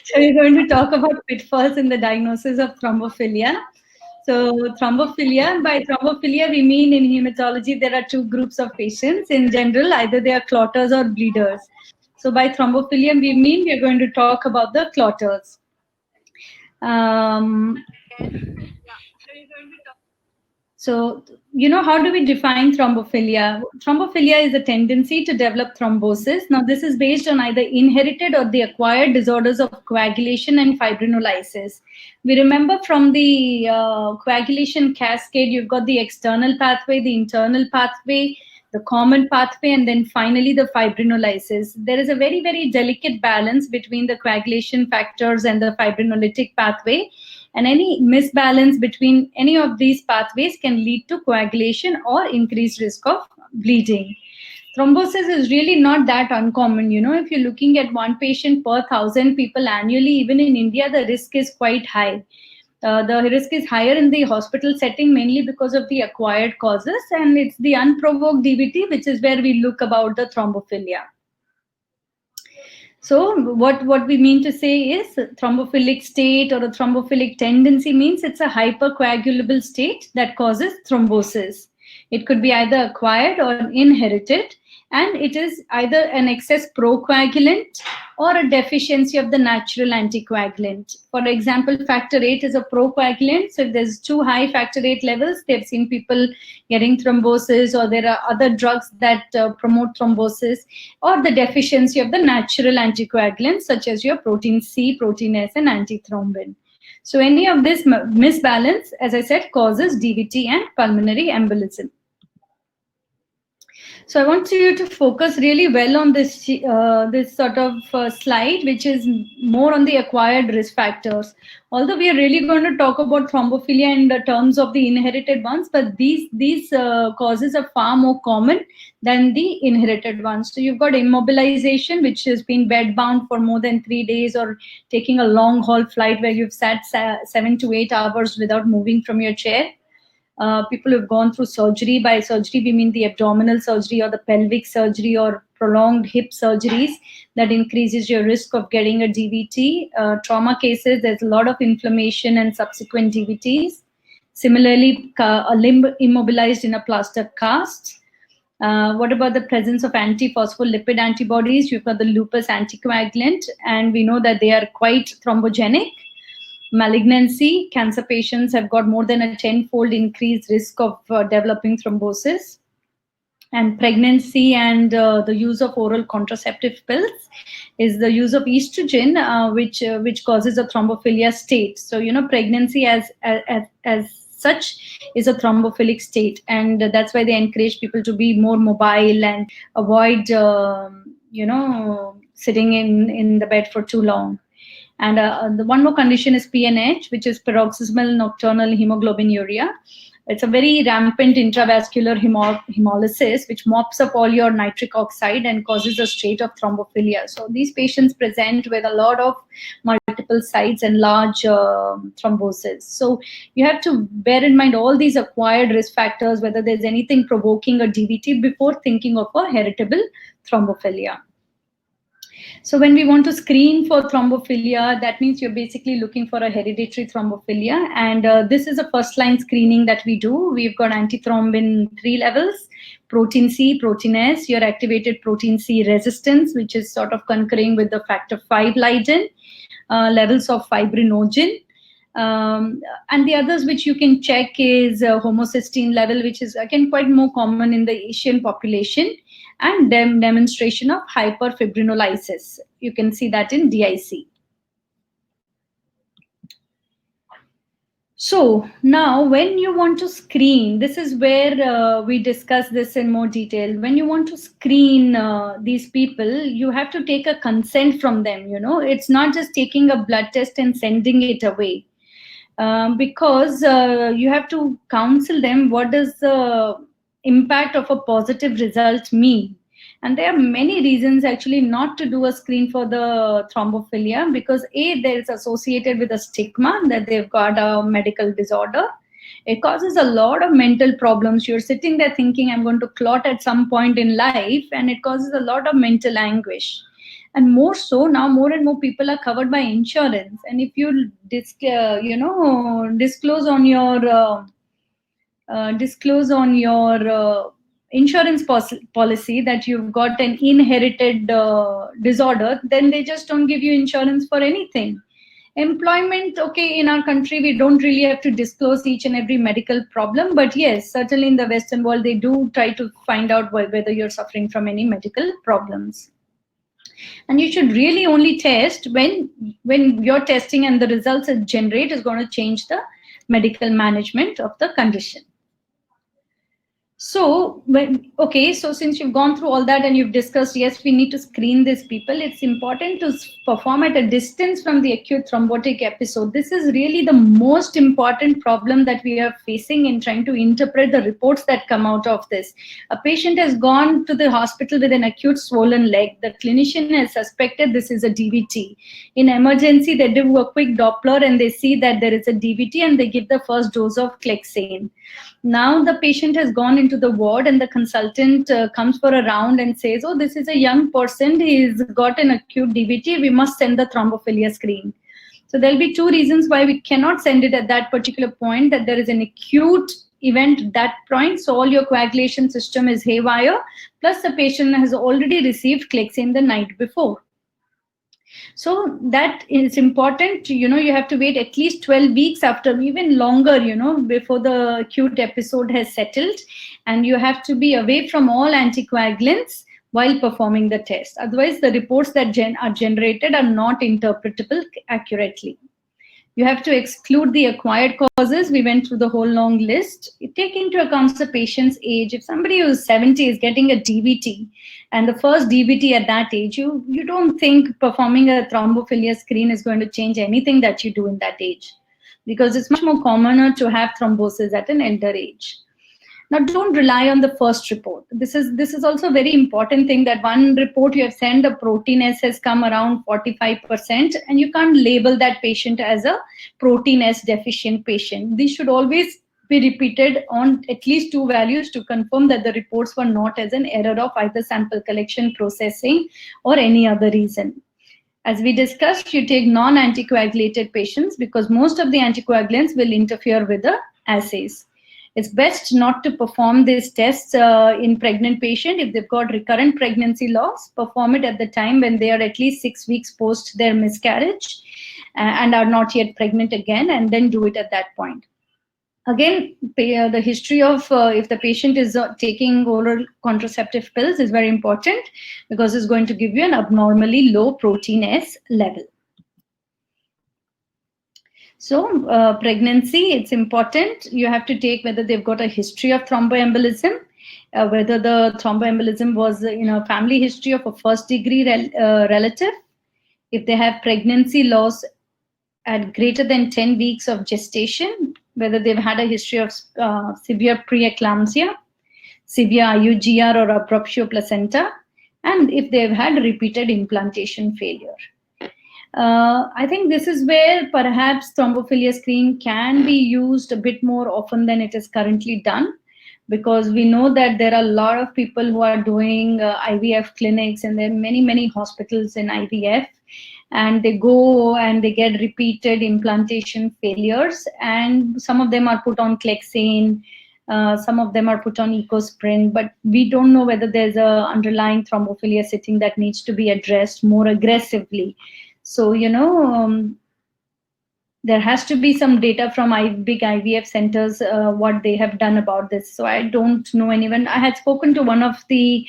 So we're going to talk about pitfalls in the diagnosis of thrombophilia. So thrombophilia, by thrombophilia we mean in hematology there are two groups of patients. In general, either they are clotters or bleeders. So by thrombophilia we mean we are going to talk about the clotters. Um, So, how do we define thrombophilia? Thrombophilia is a tendency to develop thrombosis. Now, this is based on either inherited or the acquired disorders of coagulation and fibrinolysis. We remember from the coagulation cascade, you've got the external pathway, the internal pathway, the common pathway, and then finally the fibrinolysis. There is a very, very delicate balance between the coagulation factors and the fibrinolytic pathway, and any misbalance between any of these pathways can lead to coagulation or increased risk of bleeding. Thrombosis is really not that uncommon. If you're looking at one patient per 1,000 people annually, even in India, the risk is quite high. The risk is higher in the hospital setting mainly because of the acquired causes, and it's the unprovoked DVT, which is where we look about the thrombophilia. So what we mean to say is thrombophilic state or a thrombophilic tendency means it's a hypercoagulable state that causes thrombosis. It could be either acquired or inherited, and it is either an excess procoagulant or a deficiency of the natural anticoagulant. For example, factor VIII is a procoagulant. So if there's too high factor VIII levels, they've seen people getting thrombosis, or there are other drugs that promote thrombosis, or the deficiency of the natural anticoagulants such as your protein C, protein S, and antithrombin. So any of this misbalance, as I said, causes DVT and pulmonary embolism. So I want you to focus really well on this sort of slide, which is more on the acquired risk factors. Although we are really going to talk about thrombophilia in the terms of the inherited ones, but these causes are far more common than the inherited ones. So you've got immobilization, which has been bedbound for more than 3 days, or taking a long haul flight where you've sat 7 to 8 hours without moving from your chair. People who've gone through surgery. By surgery, we mean the abdominal surgery or the pelvic surgery or prolonged hip surgeries. That increases your risk of getting a DVT. Trauma cases, there's a lot of inflammation and subsequent DVTs. Similarly, a limb immobilized in a plaster cast. What about the presence of antiphospholipid antibodies? You've got the lupus anticoagulant, and we know that they are quite thrombogenic. Malignancy, cancer patients have got more than a 10-fold increased risk of developing thrombosis. And pregnancy and the use of oral contraceptive pills is the use of estrogen, which causes a thrombophilia state. So pregnancy as such is a thrombophilic state, and that's why they encourage people to be more mobile and avoid sitting in the bed for too long. And the one more condition is PNH, which is paroxysmal nocturnal hemoglobinuria. It's a very rampant intravascular hemolysis, which mops up all your nitric oxide and causes a state of thrombophilia. So these patients present with a lot of multiple sites and large thrombosis. So you have to bear in mind all these acquired risk factors, whether there's anything provoking a DVT before thinking of a heritable thrombophilia. So when we want to screen for thrombophilia, that means you're basically looking for a hereditary thrombophilia. And this is a first-line screening that we do. We've got antithrombin 3 levels, protein C, protein S, your activated protein C resistance, which is sort of concurring with the factor V Leiden, levels of fibrinogen. And the others which you can check is homocysteine level, which is again quite more common in the Asian population, and demonstration of hyperfibrinolysis. You can see that in DIC. So now when you want to screen, this is where we discuss this in more detail. When you want to screen these people, you have to take a consent from them. It's not just taking a blood test and sending it away. Because you have to counsel them what does the impact of a positive result mean. And there are many reasons actually not to do a screen for the thrombophilia, because there is associated with a stigma that they've got a medical disorder. It causes a lot of mental problems. You're sitting there thinking I'm going to clot at some point in life, and it causes a lot of mental anguish. And more so now, more and more people are covered by insurance. And if you disclose on your insurance policy that you've got an inherited disorder, then they just don't give you insurance for anything. Employment, okay, in our country we don't really have to disclose each and every medical problem, but yes, certainly in the Western world they do try to find out whether you're suffering from any medical problems. And you should really only test when your testing and the results it generate is going to change the medical management of the condition. So, so since you've gone through all that and you've discussed, yes, we need to screen these people, it's important to perform at a distance from the acute thrombotic episode. This is really the most important problem that we are facing in trying to interpret the reports that come out of this. A patient has gone to the hospital with an acute swollen leg. The clinician has suspected this is a DVT. In emergency, they do a quick Doppler and they see that there is a DVT and they give the first dose of Clexane. Now the patient has gone into the ward and the consultant comes for a round and says, oh, this is a young person, he's got an acute DVT, we must send the thrombophilia screen. So there'll be two reasons why we cannot send it at that particular point, that there is an acute event at that point, so all your coagulation system is haywire, plus the patient has already received Clexane the night before. So that is important. You have to wait at least 12 weeks after, even longer, before the acute episode has settled. And you have to be away from all anticoagulants while performing the test. Otherwise, the reports that are generated are not interpretable accurately. You have to exclude the acquired causes. We went through the whole long list. You take into account the patient's age. If somebody who's 70 is getting a DVT, and the first DVT at that age, you don't think performing a thrombophilia screen is going to change anything that you do in that age, because it's much more commoner to have thrombosis at an elder age. Now, don't rely on the first report. This is also a very important thing, that one report you have sent, a protein S has come around 45%, and you can't label that patient as a protein S deficient patient. These should always be repeated on at least two values to confirm that the reports were not as an error of either sample collection, processing, or any other reason. As we discussed, you take non-anticoagulated patients because most of the anticoagulants will interfere with the assays. It's best not to perform these tests in pregnant patient. If they've got recurrent pregnancy loss, perform it at the time when they are at least 6 weeks post their miscarriage and are not yet pregnant again, and then do it at that point. Again, the history of if the patient is taking oral contraceptive pills is very important, because it's going to give you an abnormally low protein S level. So pregnancy, it's important. You have to take whether they've got a history of thromboembolism, whether the thromboembolism was in a family history of a first degree relative, if they have pregnancy loss at greater than 10 weeks of gestation, whether they've had a history of severe preeclampsia, severe IUGR or abruptio placenta, and if they've had repeated implantation failure. I think this is where perhaps thrombophilia screen can be used a bit more often than it is currently done, because we know that there are a lot of people who are doing IVF clinics, and there are many, many hospitals in IVF, and they go and they get repeated implantation failures, and some of them are put on Clexane, some of them are put on EcoSprint, but we don't know whether there's a underlying thrombophilia sitting that needs to be addressed more aggressively. So, there has to be some data from big IVF centers, what they have done about this. So I don't know anyone. I had spoken to one of the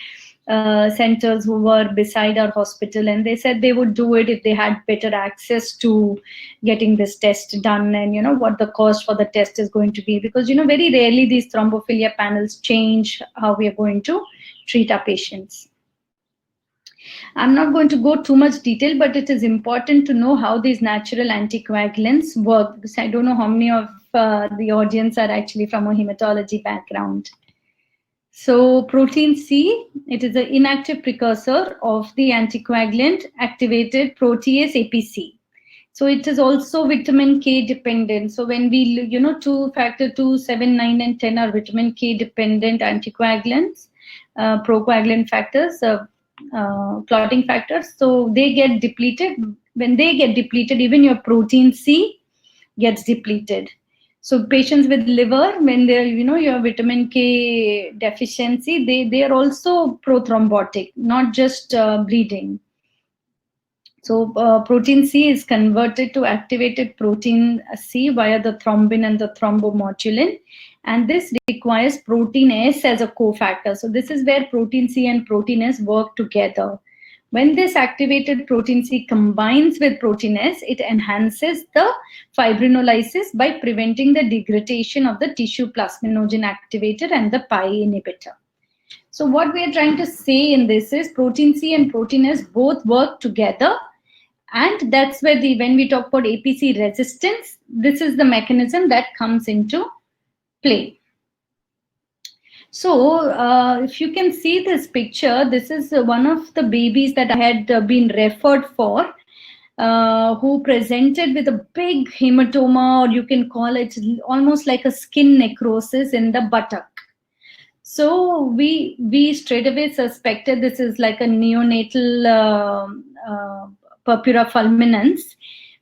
centers who were beside our hospital, and they said they would do it if they had better access to getting this test done, and what the cost for the test is going to be, because very rarely these thrombophilia panels change how we are going to treat our patients. I'm not going to go too much detail, but it is important to know how these natural anticoagulants work, because I don't know how many of the audience are actually from a hematology background. So protein C, it is an inactive precursor of the anticoagulant activated protease APC. So it is also vitamin K dependent. So when we, factor 2, 7, 9, and 10 are vitamin K dependent anticoagulants, procoagulant factors. clotting factors. So they get depleted. When they get depleted, even your protein C gets depleted. So patients with liver, when they're, your vitamin K deficiency, they are also prothrombotic, not just bleeding. So protein C is converted to activated protein C via the thrombin and the thrombomodulin. And this requires protein S as a cofactor. So this is where protein C and protein S work together. When this activated protein C combines with protein S, it enhances the fibrinolysis by preventing the degradation of the tissue plasminogen activator and the PI inhibitor. So what we are trying to say in this is protein C and protein S both work together. And that's where when we talk about APC resistance, this is the mechanism that comes into play. So if you can see this picture, this is one of the babies that I had been referred for, who presented with a big hematoma, or you can call it almost like a skin necrosis in the buttock. So we straight away suspected this is like a neonatal purpura fulminans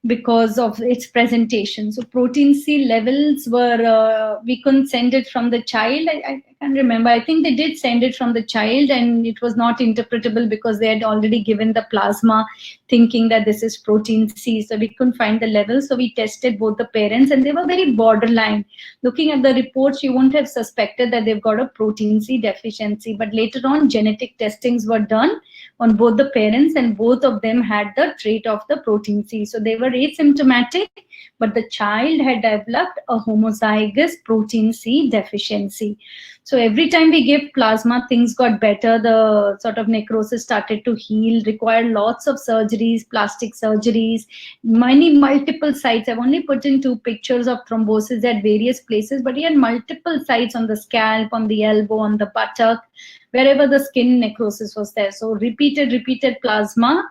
because of its presentation. So protein C levels were, we couldn't send it from the child. I can't remember. I think they did send it from the child, and it was not interpretable because they had already given the plasma thinking that this is protein C. So we couldn't find the levels. So we tested both the parents, and they were very borderline. Looking at the reports, you wouldn't have suspected that they've got a protein C deficiency. But later on, genetic testings were done on both the parents, and both of them had the trait of the protein C. So they were asymptomatic, but the child had developed a homozygous protein C deficiency. So every time we gave plasma, things got better. The sort of necrosis started to heal, required lots of surgeries, plastic surgeries, multiple sites. I've only put in 2 pictures of thrombosis at various places, but he had multiple sites on the scalp, on the elbow, on the buttock, wherever the skin necrosis was there. So repeated plasma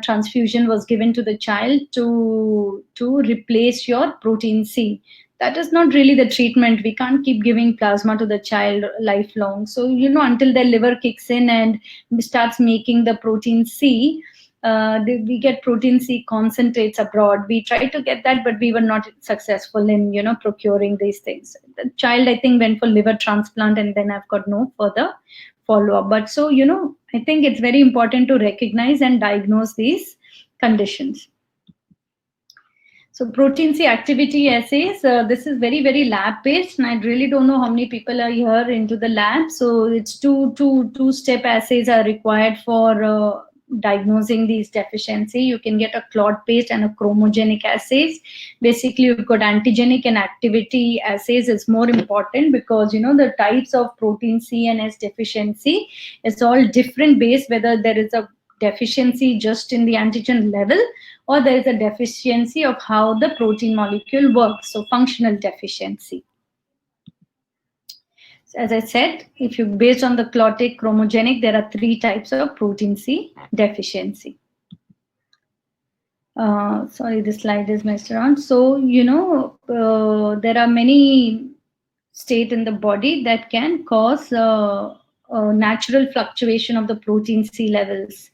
transfusion was given to the child to replace your protein C. That is not really the treatment. We can't keep giving plasma to the child lifelong. So, until their liver kicks in and starts making the protein C, we get protein C concentrates abroad. We tried to get that, but we were not successful in, procuring these things. The child, I think, went for liver transplant, and then I've got no further follow-up. But so, I think it's very important to recognize and diagnose these conditions. So protein C activity assays, this is very, very lab-based, and I really don't know how many people are here into the lab. So it's two-step assays are required for diagnosing these deficiency. You can get a clot-based and a chromogenic assays. Basically, you've got antigenic and activity assays is more important because, the types of protein C and S deficiency, it's all different based whether there is a deficiency just in the antigen level, or there is a deficiency of how the protein molecule works, so functional deficiency. So as I said, if you based on the clotic chromogenic, there are 3 types of protein C deficiency. Sorry, this slide is messed around. So, there are many states in the body that can cause a natural fluctuation of the protein C levels.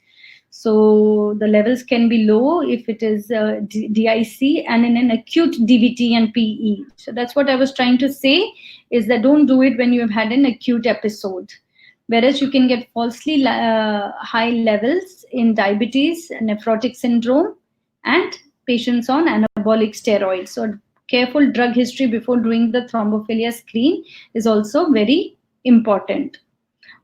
So the levels can be low if it is DIC and in an acute DVT and PE. So that's what I was trying to say, is that don't do it when you have had an acute episode. Whereas you can get falsely high levels in diabetes, nephrotic syndrome, and patients on anabolic steroids. So careful drug history before doing the thrombophilia screen is also very important.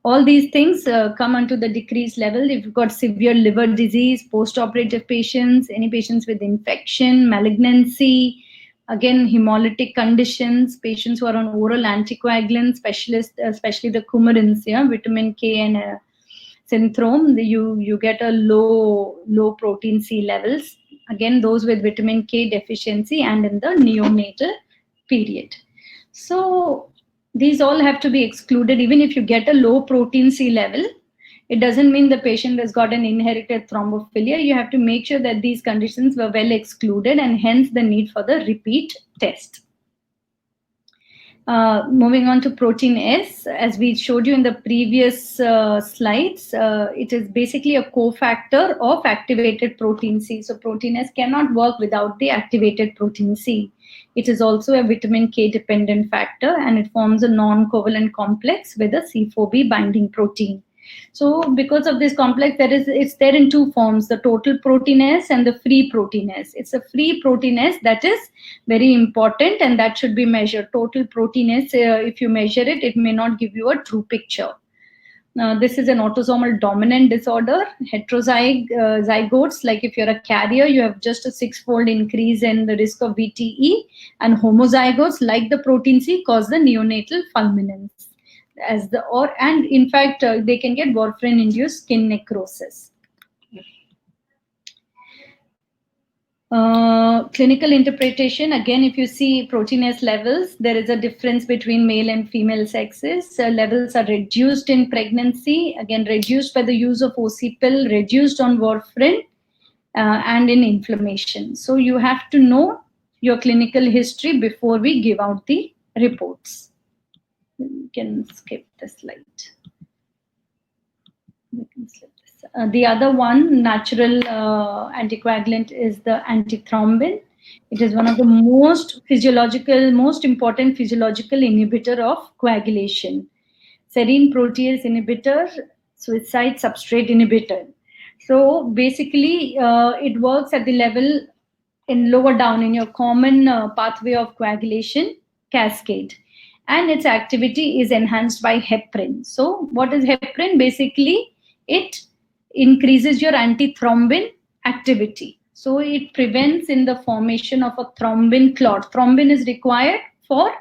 All these things come onto the decreased level if you've got severe liver disease, post-operative patients, any patients with infection, malignancy, again, hemolytic conditions, patients who are on oral anticoagulants, especially the coumarins, vitamin K and syndrome, you get a low protein C levels. Again, those with vitamin K deficiency and in the neonatal period. So these all have to be excluded. Even if you get a low protein C level, it doesn't mean the patient has got an inherited thrombophilia. You have to make sure that these conditions were well excluded, and hence the need for the repeat test. Moving on to protein S, as we showed you in the previous slides, it is basically a cofactor of activated protein C. So protein S cannot work without the activated protein C. It is also a vitamin K dependent factor, and it forms a non-covalent complex with a C4b binding protein. So because of this complex, it's there in two forms, the total protein S and the free protein S. It's a free protein S that is very important, and that should be measured. Total protein S, if you measure it, it may not give you a true picture. This is an autosomal dominant disorder. Heterozygotes, like if you're a carrier, you have just a 6-fold increase in the risk of VTE, and homozygotes, like the protein C, cause the neonatal fulminance. And in fact, they can get warfarin-induced skin necrosis. Clinical interpretation, again, if you see protein S levels, there is a difference between male and female sexes. Levels are reduced in pregnancy, again, reduced by the use of OC pill, reduced on warfarin, and in inflammation. So you have to know your clinical history before we give out the reports. You can skip the slide. The other one, natural anticoagulant, is the antithrombin. It is one of the most important physiological inhibitor of coagulation. Serine protease inhibitor, suicide substrate inhibitor. So basically, it works at the level in lower down in your common pathway of coagulation cascade, and its activity is enhanced by heparin. So what is heparin? Basically, it increases your antithrombin activity. So it prevents in the formation of a thrombin clot. Thrombin is required for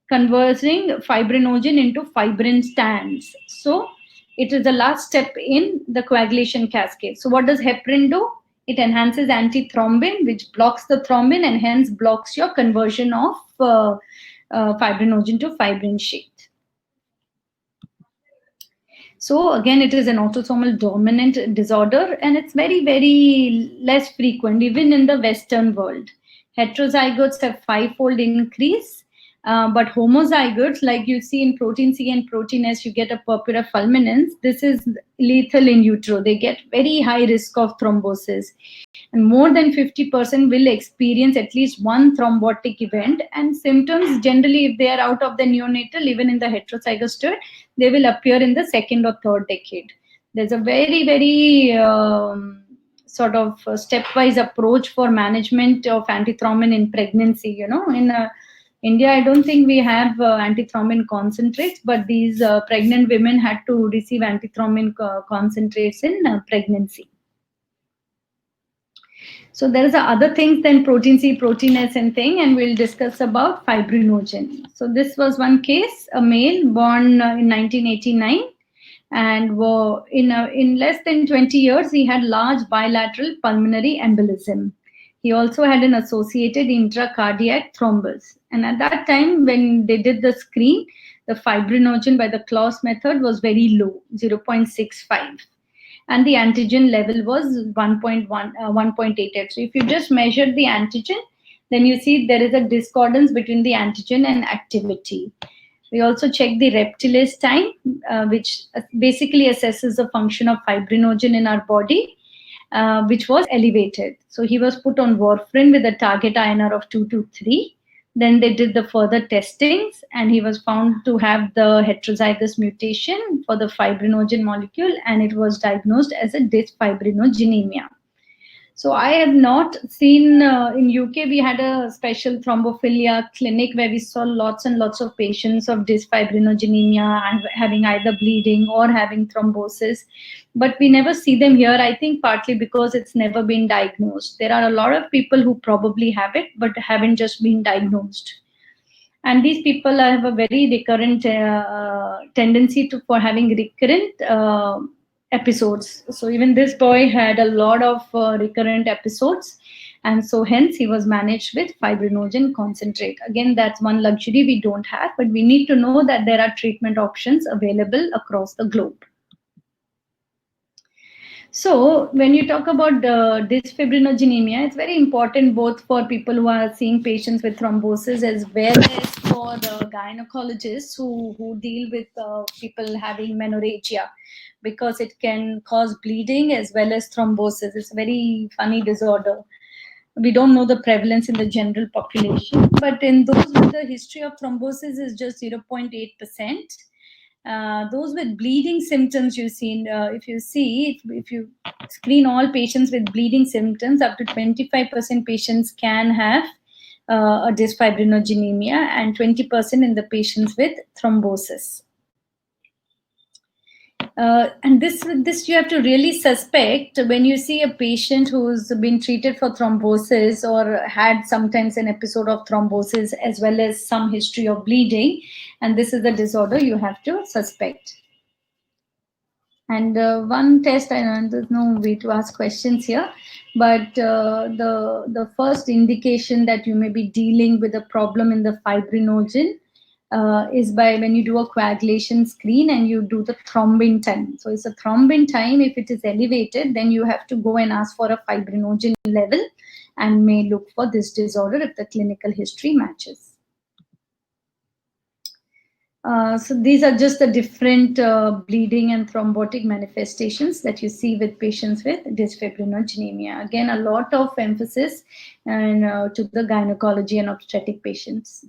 converting fibrinogen into fibrin strands. So it is the last step in the coagulation cascade. So what does heparin do? It enhances antithrombin, which blocks the thrombin and hence blocks your conversion of fibrinogen to fibrin sheath. So again, it is an autosomal dominant disorder, and it's very, very less frequent, even in the Western world. Heterozygotes have 5-fold increase, but homozygotes, like you see in protein C and protein S, you get a purpura fulminans. This is lethal in utero. They get very high risk of thrombosis. And more than 50% will experience at least one thrombotic event, and symptoms generally, if they are out of the neonatal, even in the heterozygous state, they will appear in the second or third decade. There's a very, very sort of stepwise approach for management of antithrombin in pregnancy. In India, I don't think we have antithrombin concentrates, but these pregnant women had to receive antithrombin concentrates in pregnancy. So there is other things than protein C, protein S and thing, and we'll discuss about fibrinogen. So this was one case, a male born in 1989, and in less than 20 years, he had large bilateral pulmonary embolism. He also had an associated intracardiac thrombus. And at that time, when they did the screen, the fibrinogen by the Claus method was very low, 0.65. And the antigen level was 1.88. So if you just measure the antigen, then you see there is a discordance between the antigen and activity. We also check the reptilase time, which basically assesses the function of fibrinogen in our body, which was elevated. So he was put on warfarin with a target INR of 2 to 3. Then they did the further testings, and he was found to have the heterozygous mutation for the fibrinogen molecule, and it was diagnosed as a dysfibrinogenemia. So I have not seen, in UK, we had a special thrombophilia clinic where we saw lots and lots of patients of dysfibrinogenemia and having either bleeding or having thrombosis. But we never see them here, I think partly because it's never been diagnosed. There are a lot of people who probably have it, but haven't just been diagnosed. And these people have a very recurrent tendency for having recurrent episodes. So even this boy had a lot of recurrent episodes, and so hence he was managed with fibrinogen concentrate. Again, that's one luxury we don't have, but we need to know that there are treatment options available across the globe. So when you talk about dysfibrinogenemia, it's very important both for people who are seeing patients with thrombosis as well as for the gynecologists who deal with people having menorrhagia, because it can cause bleeding as well as thrombosis. It's a very funny disorder. We don't know the prevalence in the general population, but in those with the history of thrombosis is just 0.8%. Those with bleeding symptoms, you've seen, if you see, if you screen all patients with bleeding symptoms, up to 25% patients can have a dysfibrinogenemia, and 20% in the patients with thrombosis. And this you have to really suspect when you see a patient who's been treated for thrombosis or had sometimes an episode of thrombosis as well as some history of bleeding, and this is the disorder you have to suspect. And one test, I know there's no way to ask questions here, but the first indication that you may be dealing with a problem in the fibrinogen is by when you do a coagulation screen and you do the thrombin time. So it's a thrombin time. If it is elevated, then you have to go and ask for a fibrinogen level and may look for this disorder if the clinical history matches. So these are just the different bleeding and thrombotic manifestations that you see with patients with dysfibrinogenemia. Again, a lot of emphasis and to the gynecology and obstetric patients.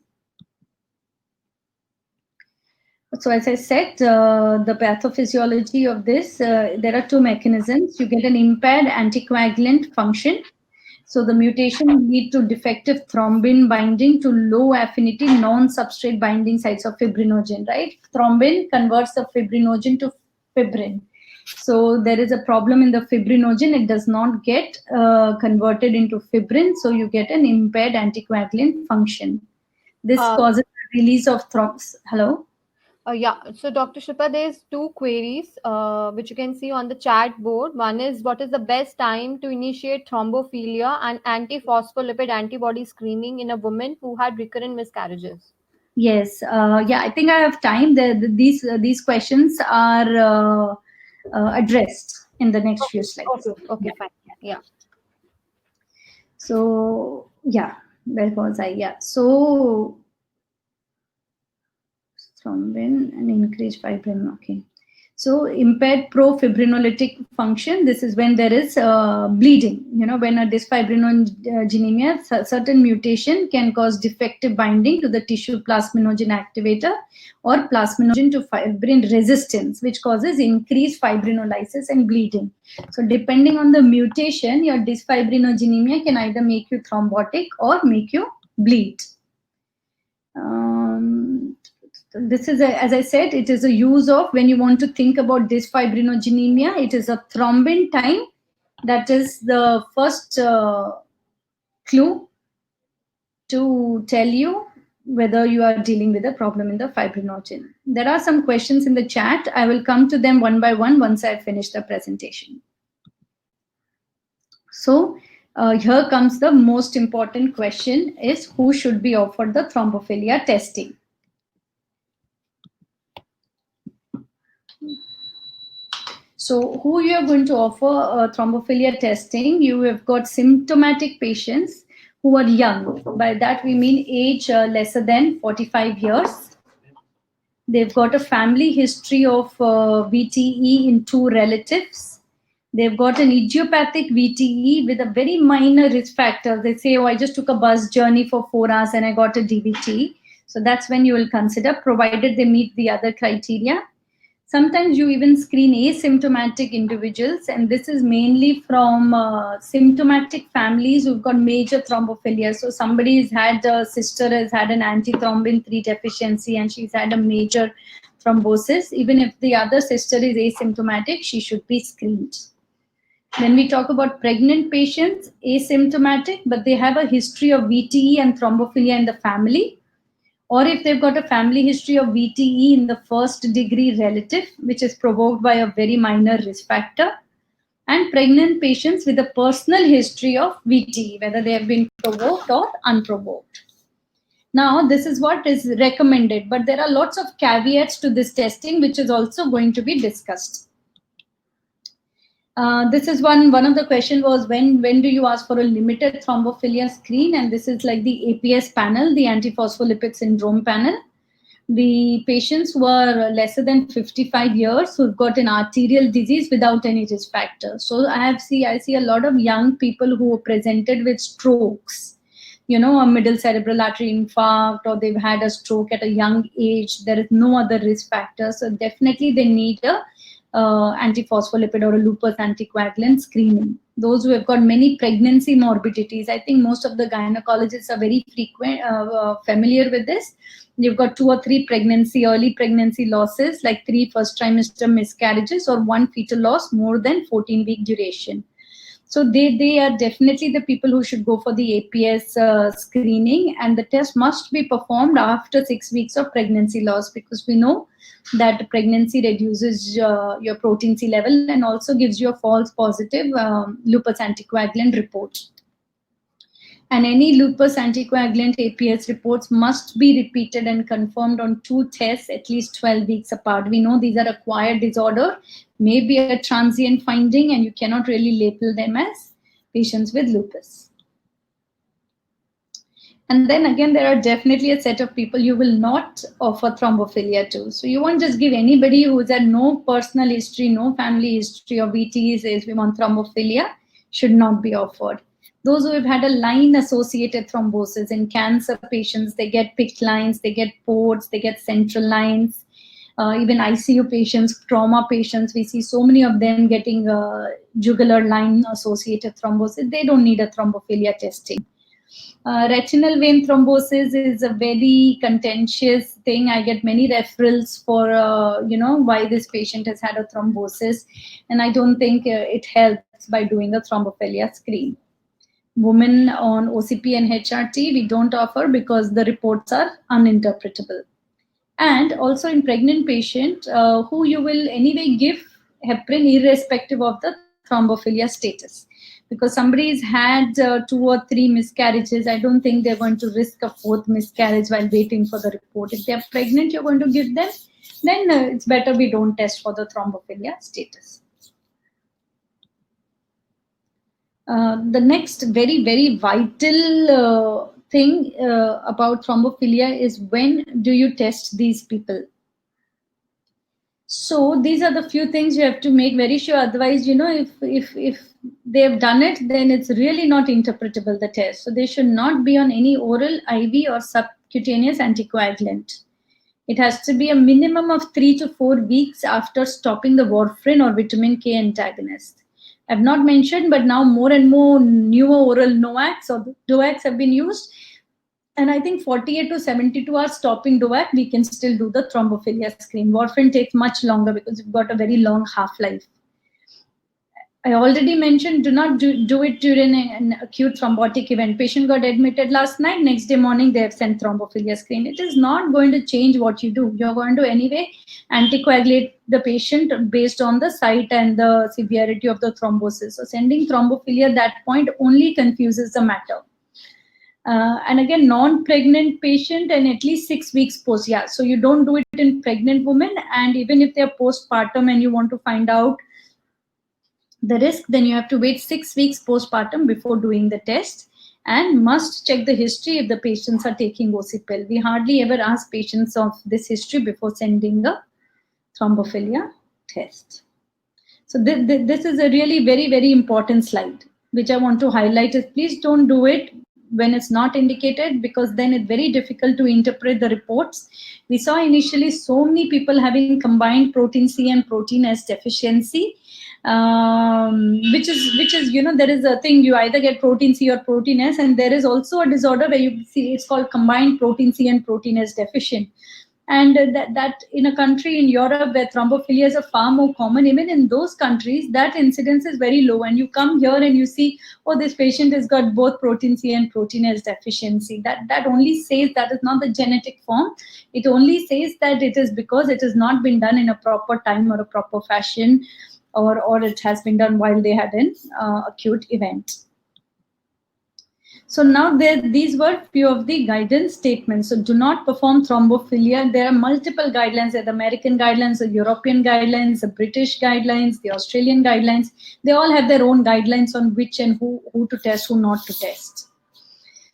So as I said, the pathophysiology of this, there are two mechanisms. You get an impaired anticoagulant function. So the mutation lead to defective thrombin binding to low affinity non-substrate binding sites of fibrinogen, right? Thrombin converts the fibrinogen to fibrin. So there is a problem in the fibrinogen. It does not get converted into fibrin. So you get an impaired anticoagulant function. This causes release of thrombosis. Hello? Yeah, so Dr. Shilpa, there's two queries which you can see on the chat board. One is, what is the best time to initiate thrombophilia and antiphospholipid antibody screening in a woman who had recurrent miscarriages? Yes, yeah, I think I have time. These questions are addressed in the next few slides. Okay, Yeah. fine. Yeah. So yeah, where was I? Yeah, so thrombin and increased fibrin. Okay. So impaired profibrinolytic function. This is when there is bleeding. You know, when a dysfibrinogenemia, certain mutation can cause defective binding to the tissue plasminogen activator or plasminogen to fibrin resistance, which causes increased fibrinolysis and bleeding. So depending on the mutation, your dysfibrinogenemia can either make you thrombotic or make you bleed. This is, as I said, it is a use of, when you want to think about dysfibrinogenemia, it is a thrombin time. That is the first clue to tell you whether you are dealing with a problem in the fibrinogen. There are some questions in the chat. I will come to them one by one once I finish the presentation. So here comes the most important question, is who should be offered the thrombophilia testing? So who you are going to offer thrombophilia testing? You have got symptomatic patients who are young. By that we mean age lesser than 45 years. They've got a family history of VTE in 2 relatives. They've got an idiopathic VTE with a very minor risk factor. They say, oh, I just took a bus journey for 4 hours and I got a DVT. So that's when you will consider, provided they meet the other criteria. Sometimes you even screen asymptomatic individuals, and this is mainly from symptomatic families who've got major thrombophilia. So somebody's had, a sister has had an antithrombin 3 deficiency and she's had a major thrombosis. Even if the other sister is asymptomatic, she should be screened. When we talk about pregnant patients, asymptomatic, but they have a history of VTE and thrombophilia in the family, or if they've got a family history of VTE in the first degree relative, which is provoked by a very minor risk factor, and pregnant patients with a personal history of VTE, whether they have been provoked or unprovoked. Now, this is what is recommended, but there are lots of caveats to this testing, which is also going to be discussed. This is one of the question was when do you ask for a limited thrombophilia screen, and this is like the APS panel, the antiphospholipid syndrome panel. The patients were lesser than 55 years who've got an arterial disease without any risk factor. So I see a lot of young people who are presented with strokes, a middle cerebral artery infarct, or they've had a stroke at a young age. There is no other risk factor. So definitely they need a antiphospholipid or a lupus anticoagulant screening. Those who have got many pregnancy morbidities, I think most of the gynecologists are very familiar with this. You've got 2 or 3 early pregnancy losses, like 3 first trimester miscarriages or 1 fetal loss more than 14-week duration. So they are definitely the people who should go for the APS screening, and the test must be performed after 6 weeks of pregnancy loss, because we know that pregnancy reduces your protein C level and also gives you a false positive lupus anticoagulant report. And any lupus anticoagulant APS reports must be repeated and confirmed on 2 tests at least 12 weeks apart. We know these are acquired disorder, may be a transient finding, and you cannot really label them as patients with lupus. And then again, there are definitely a set of people you will not offer thrombophilia to. So you won't just give anybody who's had no personal history, no family history of VTs, HbA1 thrombophilia, should not be offered. Those who have had a line-associated thrombosis in cancer patients, they get PICC lines, they get ports, they get central lines. Even ICU patients, trauma patients, we see so many of them getting jugular line-associated thrombosis. They don't need a thrombophilia testing. Retinal vein thrombosis is a very contentious thing. I get many referrals for, why this patient has had a thrombosis, and I don't think it helps by doing a thrombophilia screen. Women on OCP and HRT, we don't offer because the reports are uninterpretable. And also in pregnant patient, who you will anyway give heparin irrespective of the thrombophilia status. Because somebody's had 2 or 3 miscarriages, I don't think they're going to risk a 4th miscarriage while waiting for the report. If they're pregnant, you're going to give them, then it's better we don't test for the thrombophilia status. The next very, very vital thing about thrombophilia is when do you test these people? So these are the few things you have to make very sure. Otherwise, if they've done it, then it's really not interpretable, the test. So they should not be on any oral, IV, or subcutaneous anticoagulant. It has to be a minimum of 3 to 4 weeks after stopping the warfarin or vitamin K antagonist. I've not mentioned, but now more and more newer oral NOACs or DOACs have been used. And I think 48 to 72 hours stopping DOAC, we can still do the thrombophilia screen. Warfarin takes much longer because you've got a very long half-life. I already mentioned, do not do it during an acute thrombotic event. Patient got admitted last night, next day morning they have sent thrombophilia screen. It is not going to change what you do. You're going to anyway anticoagulate the patient based on the site and the severity of the thrombosis. So sending thrombophilia at that point only confuses the matter. And again, non-pregnant patient and at least 6 weeks post. Yeah, so you don't do it in pregnant women, and even if they're postpartum and you want to find out the risk, then you have to wait 6 weeks postpartum before doing the test, and must check the history if the patients are taking OCPIL. We hardly ever ask patients of this history before sending a thrombophilia test. So this is a really very, very important slide, which I want to highlight is please don't do it when it's not indicated, because then it's very difficult to interpret the reports. We saw initially so many people having combined protein C and protein S deficiency, which is there is a thing, you either get protein C or protein S, and there is also a disorder where you see it's called combined protein C and protein S deficient. And that in a country in Europe where thrombophilia is far more common, even in those countries, that incidence is very low. And you come here and you see, oh, this patient has got both protein C and protein S deficiency. That only says that is not the genetic form. It only says that it is because it has not been done in a proper time or a proper fashion, or it has been done while they had an acute event. So now these were few of the guidance statements. So do not perform thrombophilia. There are multiple guidelines. There are the American guidelines, the European guidelines, the British guidelines, the Australian guidelines. They all have their own guidelines on which and who to test, who not to test.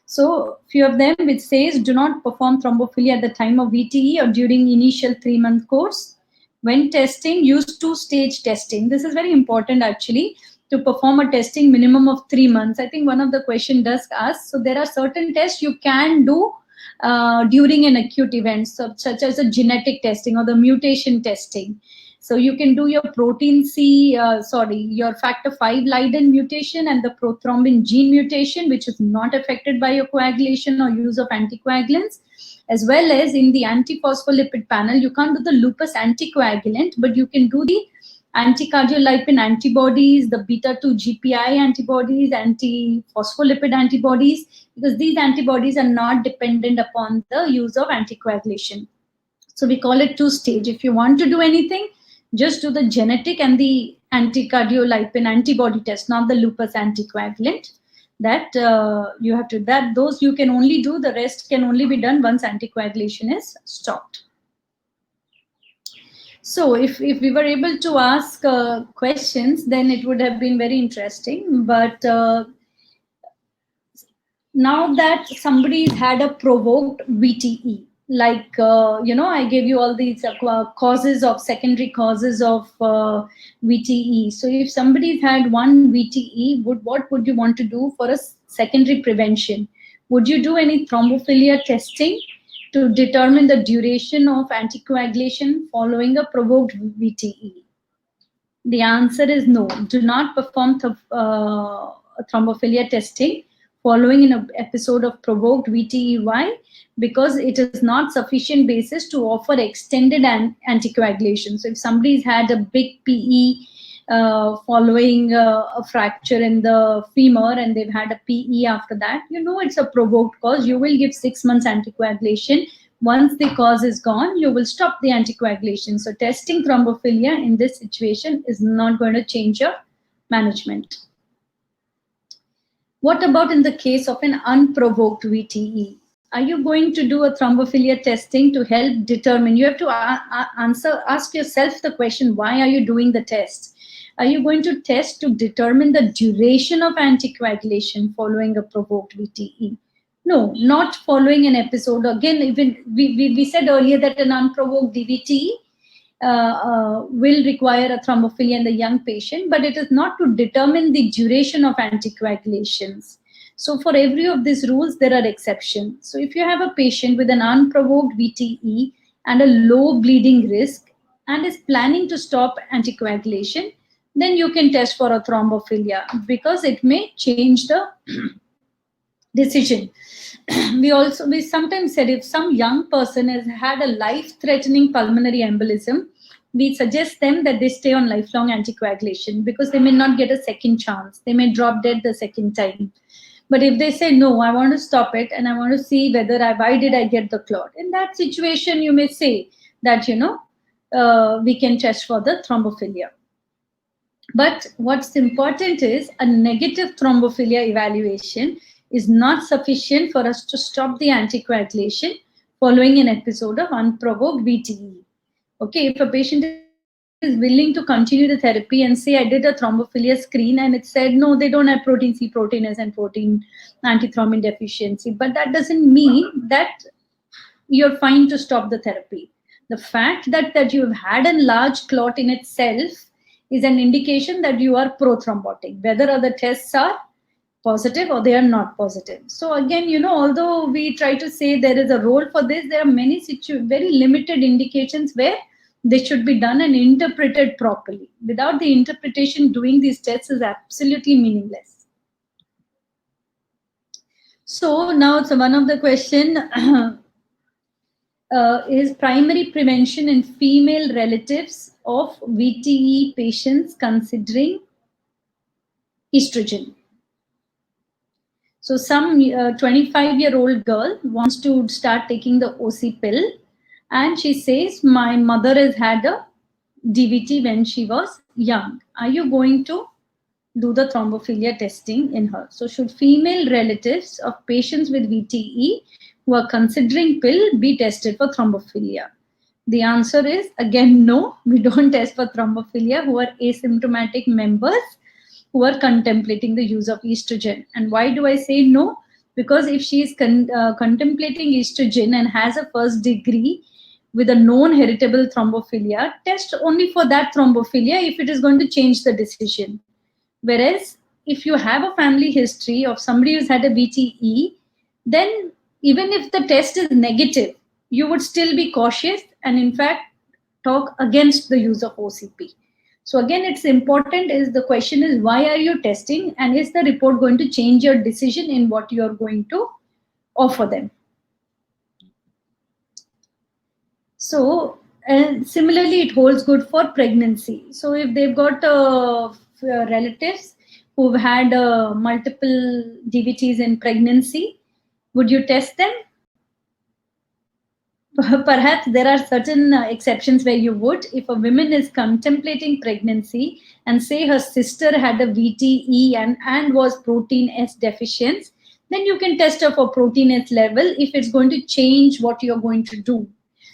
So few of them which says do not perform thrombophilia at the time of VTE or during initial 3-month course. When testing, use 2-stage testing. This is very important actually, to perform a testing minimum of 3 months. I think one of the question does ask. So there are certain tests you can do during an acute event, such as the genetic testing or the mutation testing. So you can do your your factor V Leiden mutation and the prothrombin gene mutation, which is not affected by your coagulation or use of anticoagulants, as well as in the antiphospholipid panel. You can't do the lupus anticoagulant, but you can do the anticardiolipin antibodies, the beta-2 GPI antibodies, antiphospholipid antibodies, because these antibodies are not dependent upon the use of anticoagulation. So we call it 2-stage. If you want to do anything, just do the genetic and the anticardiolipin antibody test, not the lupus anticoagulant. That you have to, those you can only do, the rest can only be done once anticoagulation is stopped. So if we were able to ask questions, then it would have been very interesting. But now that somebody's had a provoked VTE, like, I gave you all these secondary causes of VTE. So if somebody's had one VTE, what would you want to do for a secondary prevention? Would you do any thrombophilia testing to determine the duration of anticoagulation following a provoked VTE? The answer is no. Do not perform thrombophilia testing following an episode of provoked VTE. Why? Because it is not sufficient basis to offer extended anticoagulation. So if somebody's had a big PE following a fracture in the femur and they've had a PE after that, it's a provoked cause. You will give 6 months anticoagulation. Once the cause is gone, you will stop the anticoagulation. So testing thrombophilia in this situation is not going to change your management. What about in the case of an unprovoked VTE? Are you going to do a thrombophilia testing to help determine? You have to ask yourself the question, why are you doing the test? Are you going to test to determine the duration of anticoagulation following a provoked VTE? No, not following an episode. Again, even we said earlier that an unprovoked DVT will require a thrombophilia in the young patient, but it is not to determine the duration of anticoagulations. So for every of these rules, there are exceptions. So if you have a patient with an unprovoked VTE and a low bleeding risk and is planning to stop anticoagulation, then you can test for a thrombophilia because it may change the decision. We sometimes said if some young person has had a life-threatening pulmonary embolism, we suggest them that they stay on lifelong anticoagulation because they may not get a second chance. They may drop dead the second time. But if they say, no, I want to stop it and I want to see why did I get the clot? In that situation, you may say that, we can test for the thrombophilia. But what's important is a negative thrombophilia evaluation is not sufficient for us to stop the anticoagulation following an episode of unprovoked VTE. Okay, if a patient is willing to continue the therapy and say, I did a thrombophilia screen and it said, no, they don't have protein C, protein S, and protein antithrombin deficiency. But that doesn't mean that you're fine to stop the therapy. The fact that you've had a large clot in itself is an indication that you are prothrombotic, whether other tests are positive or they are not positive. So again, although we try to say there is a role for this, there are many very limited indications where they should be done and interpreted properly. Without the interpretation, doing these tests is absolutely meaningless. So now it's one of the question is primary prevention in female relatives of VTE patients considering estrogen. So some 25-year-old girl wants to start taking the OC pill and she says, my mother has had a DVT when she was young. Are you going to do the thrombophilia testing in her. So should female relatives of patients with VTE who are considering pill be tested for thrombophilia? The answer is again no, we don't test for thrombophilia who are asymptomatic members who are contemplating the use of estrogen. And why do I say no? Because if she is contemplating estrogen and has a first degree with a known heritable thrombophilia, test only for that thrombophilia if it is going to change the decision. Whereas if you have a family history of somebody who's had a VTE, then even if the test is negative, you would still be cautious and in fact talk against the use of OCP. So again, it's important is the question is why are you testing and is the report going to change your decision in what you are going to offer them? So and similarly, it holds good for pregnancy. So if they've got relatives who've had multiple DVTs in pregnancy, would you test them? Perhaps there are certain exceptions where you would. If a woman is contemplating pregnancy and say her sister had a VTE and was protein S deficient, then you can test her for protein S level if it's going to change what you're going to do.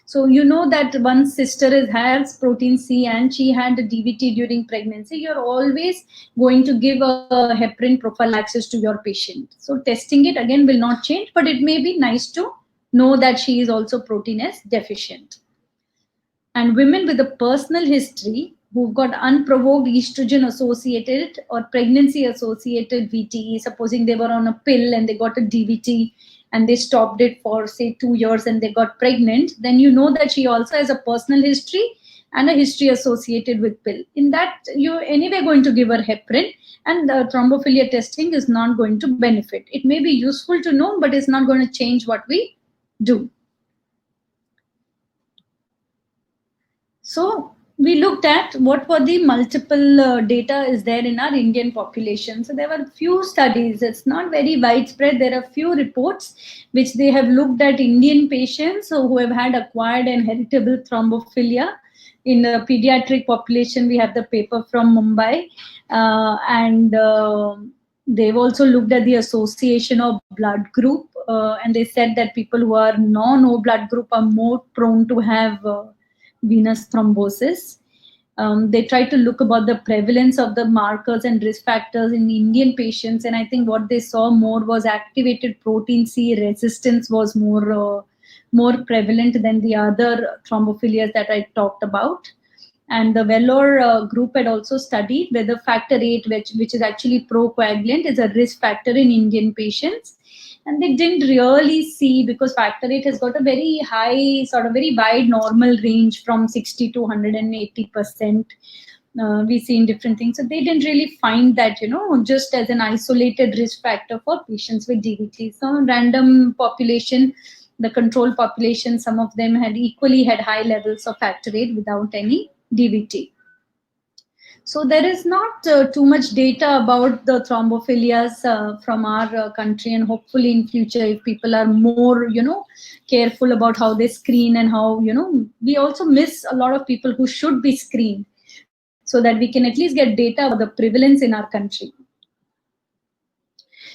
So you know that one sister has protein C and she had a DVT during pregnancy, you're always going to give a heparin prophylaxis to your patient. So testing it again will not change, but it may be nice to know that she is also protein S deficient. And women with a personal history who've got unprovoked estrogen associated or pregnancy associated VTE, supposing they were on a pill and they got a DVT and they stopped it for say 2 years and they got pregnant, then you know that she also has a personal history and a history associated with pill. In that, you're anyway going to give her heparin and the thrombophilia testing is not going to benefit. It may be useful to know, but it's not going to change what we do. So we looked at what were the multiple data is there in our Indian population. So there were few studies. It's not very widespread. There are few reports which they have looked at Indian patients who have had acquired and heritable thrombophilia. In the pediatric population, we have the paper from Mumbai. They've also looked at the association of blood group. And they said that people who are non-O blood group are more prone to have venous thrombosis. They tried to look about the prevalence of the markers and risk factors in Indian patients, and I think what they saw more was activated protein C resistance was more prevalent than the other thrombophilias that I talked about. And the Vellore group had also studied whether factor VIII, which is actually procoagulant, is a risk factor in Indian patients. And they didn't really see, because factor VIII has got a very high, sort of very wide normal range from 60 to 180%. We see in different things. So they didn't really find that, just as an isolated risk factor for patients with DVT. So random population, the control population, some of them had equally had high levels of factor VIII without any DVT. So there is not too much data about the thrombophilias from our country, and hopefully in future, if people are more, careful about how they screen and how, we also miss a lot of people who should be screened, so that we can at least get data about the prevalence in our country.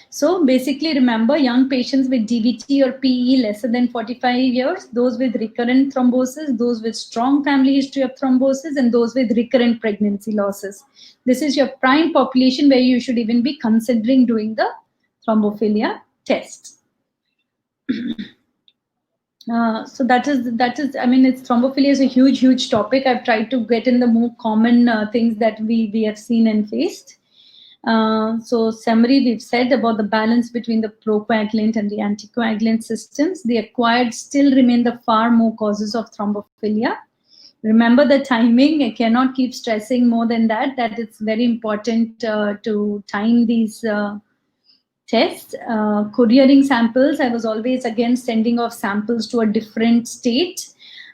So basically, remember, young patients with DVT or PE lesser than 45 years, those with recurrent thrombosis, those with strong family history of thrombosis, and those with recurrent pregnancy losses. This is your prime population where you should even be considering doing the thrombophilia test. So that is, I mean, thrombophilia is a huge topic. I've tried to get in the more common things that we have seen and faced. So summary, we've said about the balance between the procoagulant and the anticoagulant systems. The acquired still remain the far more causes of thrombophilia. Remember the timing. I cannot keep stressing more than that it's very important to time these tests. Couriering samples, I was always against sending off samples to a different state.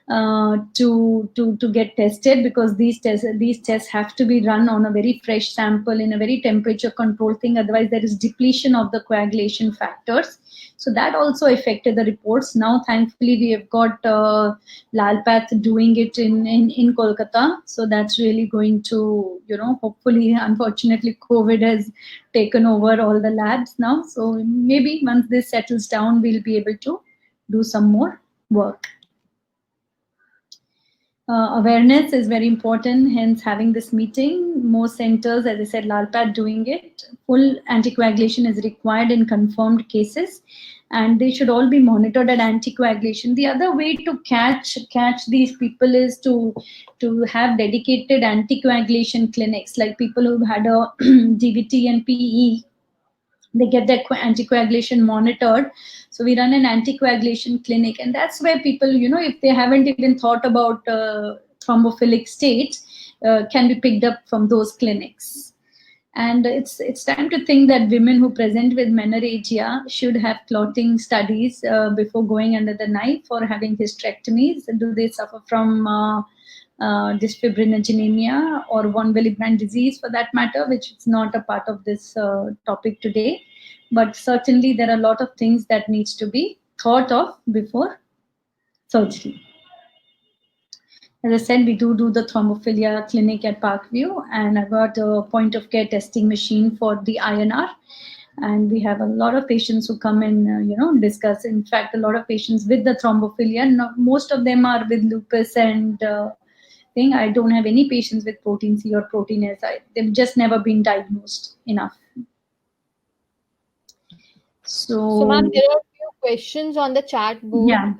to get tested, because these tests have to be run on a very fresh sample in a very temperature controlled thing. Otherwise, there is depletion of the coagulation factors. So that also affected the reports. Now, thankfully, we have got Lalpath doing it in Kolkata. So that's really going to, hopefully, unfortunately, COVID has taken over all the labs now. So maybe once this settles down, we'll be able to do some more work. Awareness is very important, hence having this meeting. Most centers, as I said, Lalpath doing it. Full anticoagulation is required in confirmed cases, and they should all be monitored at anticoagulation. The other way to catch these people is to have dedicated anticoagulation clinics, like people who've had a DVT and PE. They get their anticoagulation monitored. So we run an anticoagulation clinic, and that's where people, if they haven't even thought about thrombophilic state, can be picked up from those clinics. And it's time to think that women who present with menorrhagia should have clotting studies before going under the knife or having hysterectomies. Do they suffer from dysfibrinogenemia or von Willebrand disease, for that matter, which is not a part of this topic today. But certainly there are a lot of things that needs to be thought of before surgery. As I said, we do the thrombophilia clinic at Parkview, and I've got a point of care testing machine for the INR. And we have a lot of patients who come and discuss. In fact, a lot of patients with the thrombophilia. Most of them are with lupus and thing. I don't have any patients with protein C or protein S. They've just never been diagnosed enough. So ma'am, there are a few questions on the chat board. Yeah.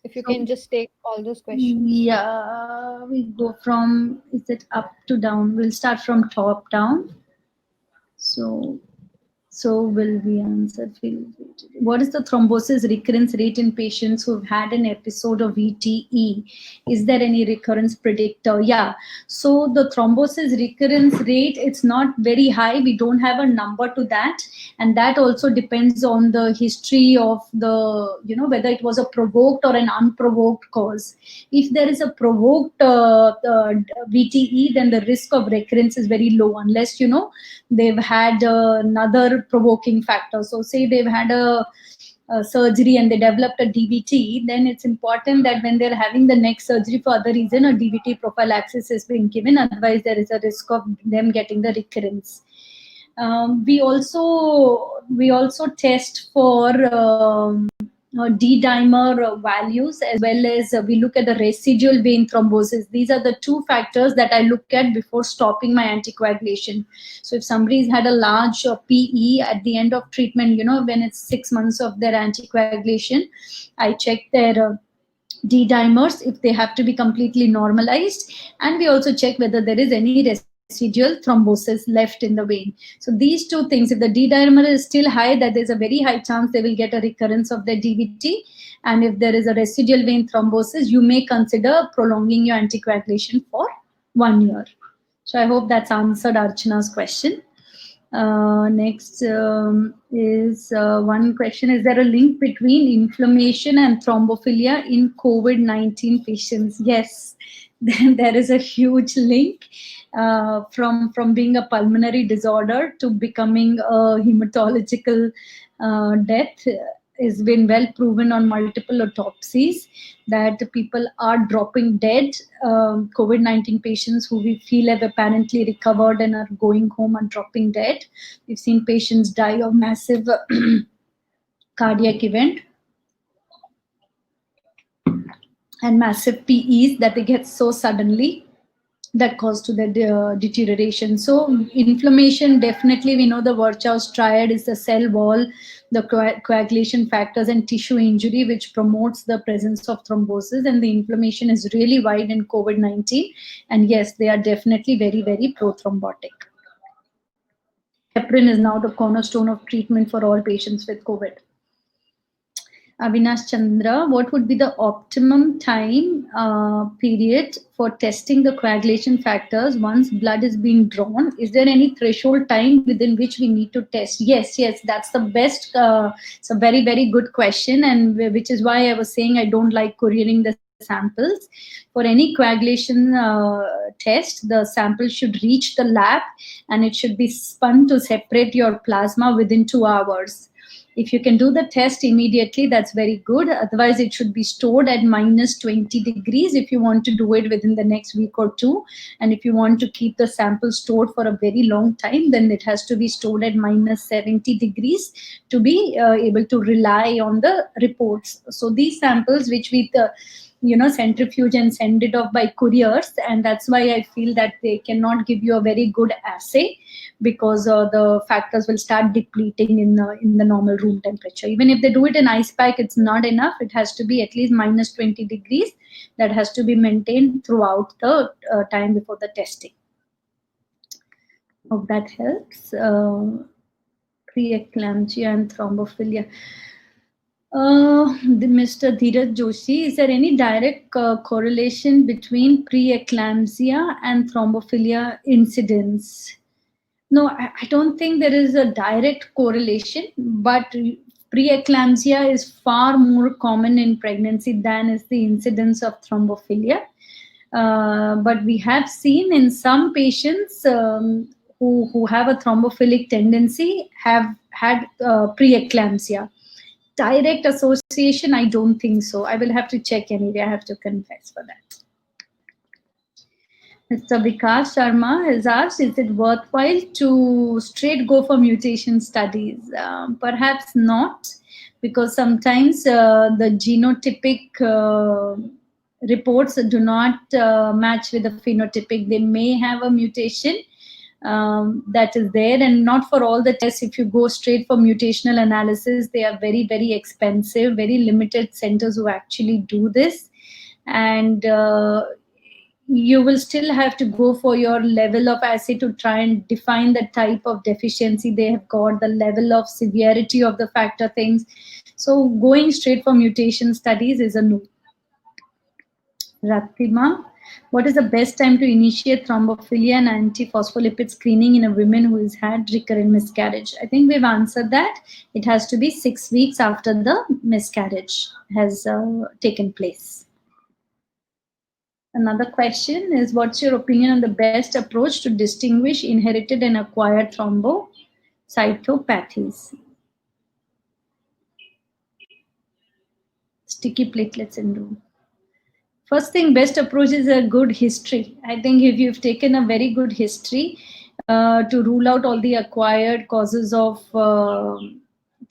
If you can just take all those questions. Yeah, we go from, is it up to down? We'll start from top down. So will we answer? What is the thrombosis recurrence rate in patients who've had an episode of VTE? Is there any recurrence predictor? Yeah. So the thrombosis recurrence rate, it's not very high. We don't have a number to that. And that also depends on the history of the, whether it was a provoked or an unprovoked cause. If there is a provoked VTE, then the risk of recurrence is very low, unless, they've had another provoking factor. So say they've had a surgery and they developed a DVT, then it's important that when they're having the next surgery for other reason, a DVT prophylaxis is being given. Otherwise, there is a risk of them getting the recurrence. We also test for D-dimer values, as well as we look at the residual vein thrombosis. These are the two factors that I look at before stopping my anticoagulation. So if somebody's had a large PE at the end of treatment, when it's 6 months of their anticoagulation, I check their D-dimers if they have to be completely normalized, and we also check whether there is any residual thrombosis left in the vein. So these two things, if the D-dimer is still high, that there's a very high chance they will get a recurrence of their DVT. And if there is a residual vein thrombosis, you may consider prolonging your anticoagulation for 1 year. So I hope that's answered Archana's question. Next is one question: is there a link between inflammation and thrombophilia in COVID-19 patients? Yes, there is a huge link from being a pulmonary disorder to becoming a hematological death. Has been well proven on multiple autopsies that people are dropping dead. COVID-19 patients who we feel have apparently recovered and are going home and dropping dead. We've seen patients die of massive cardiac event and massive PEs that they get so suddenly that cause to the deterioration. So inflammation, definitely we know the Virchow's triad is the cell wall, the coagulation factors, and tissue injury, which promotes the presence of thrombosis, and the inflammation is really wide in COVID-19. And yes, they are definitely very, very prothrombotic. Heparin is now the cornerstone of treatment for all patients with COVID. Avinash Chandra, what would be the optimum time period for testing the coagulation factors once blood is being drawn? Is there any threshold time within which we need to test? Yes, that's the best. It's a very, very good question, and which is why I was saying I don't like couriering the samples. For any coagulation test, the sample should reach the lab and it should be spun to separate your plasma within 2 hours. If you can do the test immediately, that's very good. Otherwise, it should be stored at minus 20 degrees if you want to do it within the next week or two. And if you want to keep the sample stored for a very long time, then it has to be stored at minus 70 degrees to be able to rely on the reports. So these samples, which we centrifuge and send it off by couriers, and that's why I feel that they cannot give you a very good assay, because the factors will start depleting in the normal room temperature. Even if they do it in ice pack, it's not enough. It has to be at least minus 20 degrees. That has to be maintained throughout the time before the testing. Hope that helps. Preeclampsia and thrombophilia. Mr. Dheeraj Joshi, is there any direct correlation between preeclampsia and thrombophilia incidence? No, I don't think there is a direct correlation, but preeclampsia is far more common in pregnancy than is the incidence of thrombophilia. But we have seen in some patients who have a thrombophilic tendency have had preeclampsia. Direct association, I don't think so. I will have to check anyway. I have to confess for that. Mr. Vikas Sharma has asked, is it worthwhile to straight go for mutation studies? Perhaps not, because sometimes the genotypic reports do not match with the phenotypic. They may have a mutation that is there, and not for all the tests. If you go straight for mutational analysis, they are very, very expensive, very limited centers who actually do this. And you will still have to go for your level of assay to try and define the type of deficiency they have got, the level of severity of the factor things. So going straight for mutation studies is a no. Ratima, what is the best time to initiate thrombophilia and antiphospholipid screening in a woman who has had recurrent miscarriage? I think we've answered that. It has to be 6 weeks after the miscarriage has taken place. Another question is, what's your opinion on the best approach to distinguish inherited and acquired thrombocytopathies? Sticky platelet syndrome. First thing, best approach is a good history. I think if you've taken a very good history to rule out all the acquired causes of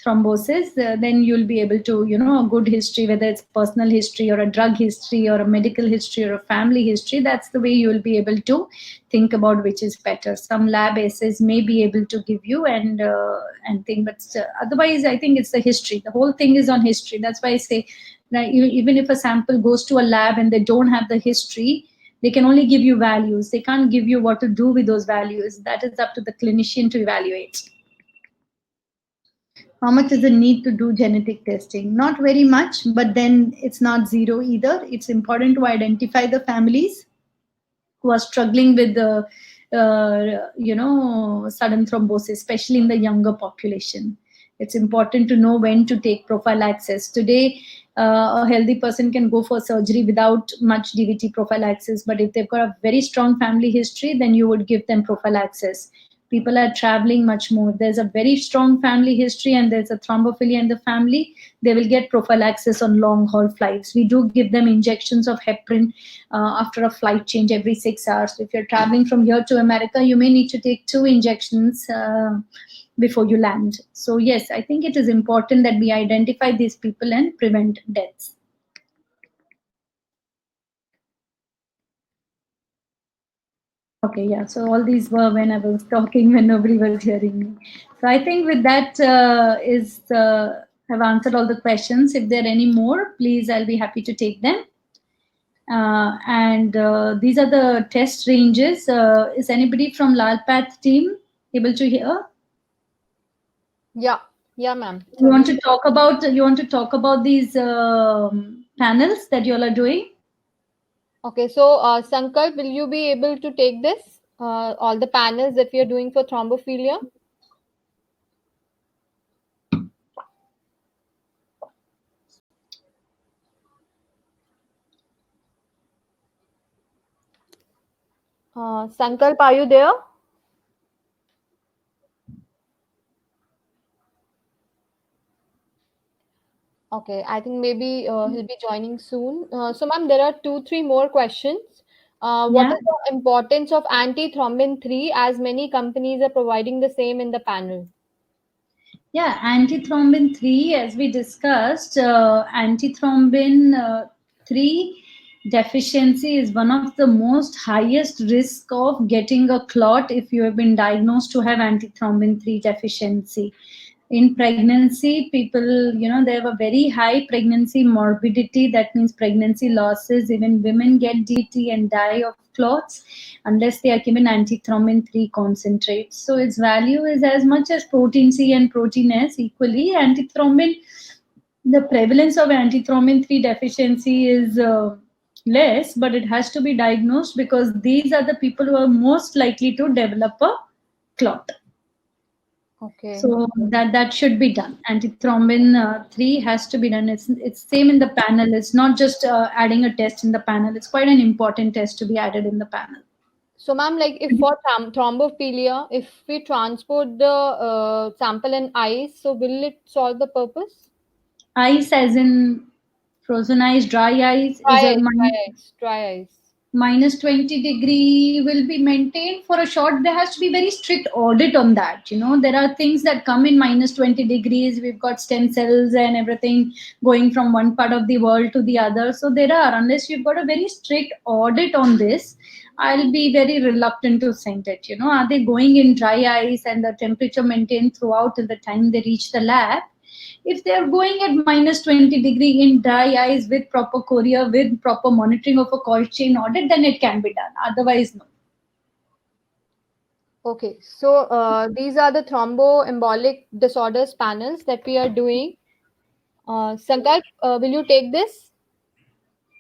thrombosis, then you'll be able to, a good history, whether it's personal history or a drug history or a medical history or a family history, that's the way you'll be able to think about which is better. Some lab assays may be able to give you and think, but otherwise, I think it's the history. The whole thing is on history. That's why I say, even if a sample goes to a lab and they don't have the history, they can only give you values. They can't give you what to do with those values. That is up to the clinician to evaluate. How much is the need to do genetic testing? Not very much, but then it's not zero either. It's important to identify the families who are struggling with the sudden thrombosis, especially in the younger population. It's important to know when to take prophylaxis. Today, a healthy person can go for surgery without much DVT prophylaxis, but if they've got a very strong family history, then you would give them prophylaxis. People are traveling much more. There's a very strong family history and there's a thrombophilia in the family. They will get prophylaxis on long haul flights. We do give them injections of heparin after a flight change every 6 hours. If you're traveling from here to America, you may need to take 2 injections before you land. So yes, I think it is important that we identify these people and prevent deaths. Okay, yeah. So all these were when I was talking, when nobody was hearing me. So I think with that I've answered all the questions. If there are any more, please, I'll be happy to take them. These are the test ranges. Is anybody from Lalpath team able to hear? Yeah, ma'am. You want to talk about these panels that you all are doing? Okay, so Sankalp, will you be able to take this? All the panels that we are doing for thrombophilia? Sankalp, are you there? Okay, I think maybe he'll be joining soon. So, ma'am, there are 2, 3 more questions. What Yeah. is the importance of antithrombin 3 as many companies are providing the same in the panel? Yeah, antithrombin 3, as we discussed, antithrombin 3 deficiency is one of the most highest risk of getting a clot if you have been diagnosed to have antithrombin 3 deficiency. In pregnancy, people, they have a very high pregnancy morbidity. That means pregnancy losses. Even women get DVT and die of clots unless they are given antithrombin 3 concentrates. So its value is as much as protein C and protein S equally. Antithrombin, the prevalence of antithrombin 3 deficiency is less, but it has to be diagnosed because these are the people who are most likely to develop a clot. Okay. So that should be done. Antithrombin 3 has to be done. It's same in the panel. It's not just adding a test in the panel. It's quite an important test to be added in the panel. So, ma'am, like if for thrombophilia, if we transport the sample in ice, so will it solve the purpose? Ice, as in frozen ice, dry ice, is a Dry ice. minus 20 degree will be maintained for a short. There has to be very strict audit on that. There are things that come in minus 20 degrees. We've got stem cells and everything going from one part of the world to the other. So there are, unless you've got a very strict audit on this, I'll be very reluctant to send it. Are they going in dry ice and the temperature maintained throughout till the time they reach the lab? If they are going at minus 20 degree in dry ice with proper courier, with proper monitoring of a cold chain audit, then it can be done. Otherwise, no. Okay, so these are the thromboembolic disorders panels that we are doing. Sankalp, will you take this?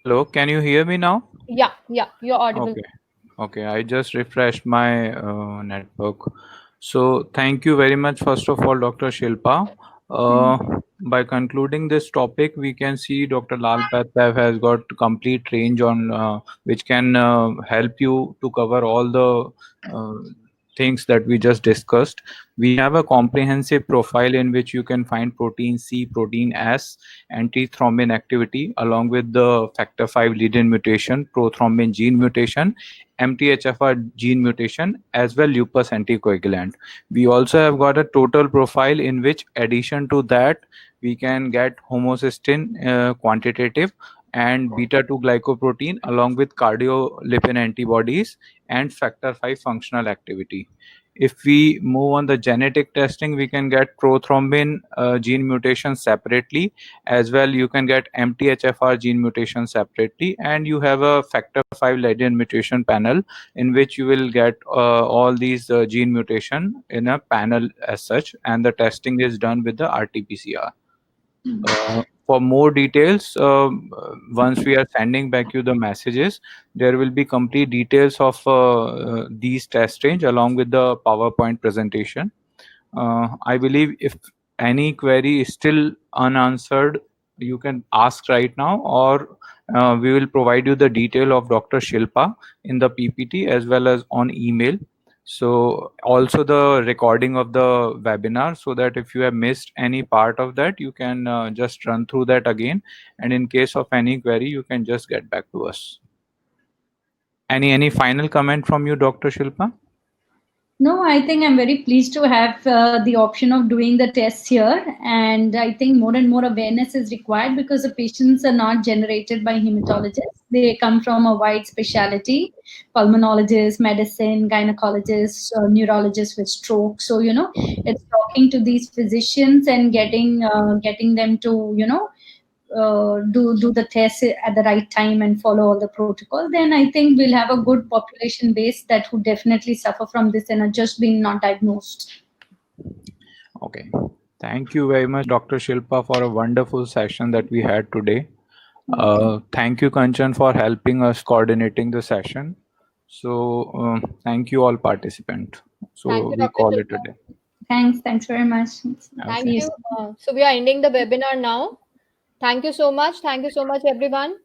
Hello, can you hear me now? Yeah, you're audible. Okay, I just refreshed my network. So thank you very much, first of all, Dr. Shilpa. By concluding this topic, we can see Dr. Lal Patsav has got complete range on which can help you to cover all the things that we just discussed. We have a comprehensive profile in which you can find protein C, protein S, antithrombin activity, along with the factor V lead-in mutation, prothrombin gene mutation, MTHFR gene mutation, as well lupus anticoagulant. We also have got a total profile in which, addition to that, we can get homocysteine quantitative and beta-2 glycoprotein along with cardiolipin antibodies and factor V functional activity. If we move on the genetic testing, we can get prothrombin gene mutation separately, as well you can get MTHFR gene mutation separately, and you have a factor V lead-in mutation panel in which you will get all these gene mutation in a panel as such, and the testing is done with the RT-PCR. For more details, once we are sending back you the messages, there will be complete details of these test range along with the PowerPoint presentation. I believe if any query is still unanswered, you can ask right now, or we will provide you the detail of Dr. Shilpa in the PPT as well as on email. So also the recording of the webinar, so that if you have missed any part of that, you can just run through that again. And in case of any query, you can just get back to us. Any final comment from you, Dr. Shilpa? No, I think I'm very pleased to have the option of doing the tests here. And I think more and more awareness is required because the patients are not generated by hematologists. They come from a wide specialty, pulmonologists, medicine, gynecologists, neurologists with stroke. So, it's talking to these physicians and getting them to, do the test at the right time and follow all the protocol, then I think we'll have a good population base that would definitely suffer from this and are just being not diagnosed. Okay. Thank you very much, Dr. Shilpa, for a wonderful session that we had today. Thank you, Kanchan, for helping us coordinating the session. So thank you all participants. So we call it a day. Thanks very much. Thank you. So we are ending the webinar now. Thank you so much. Thank you so much, everyone.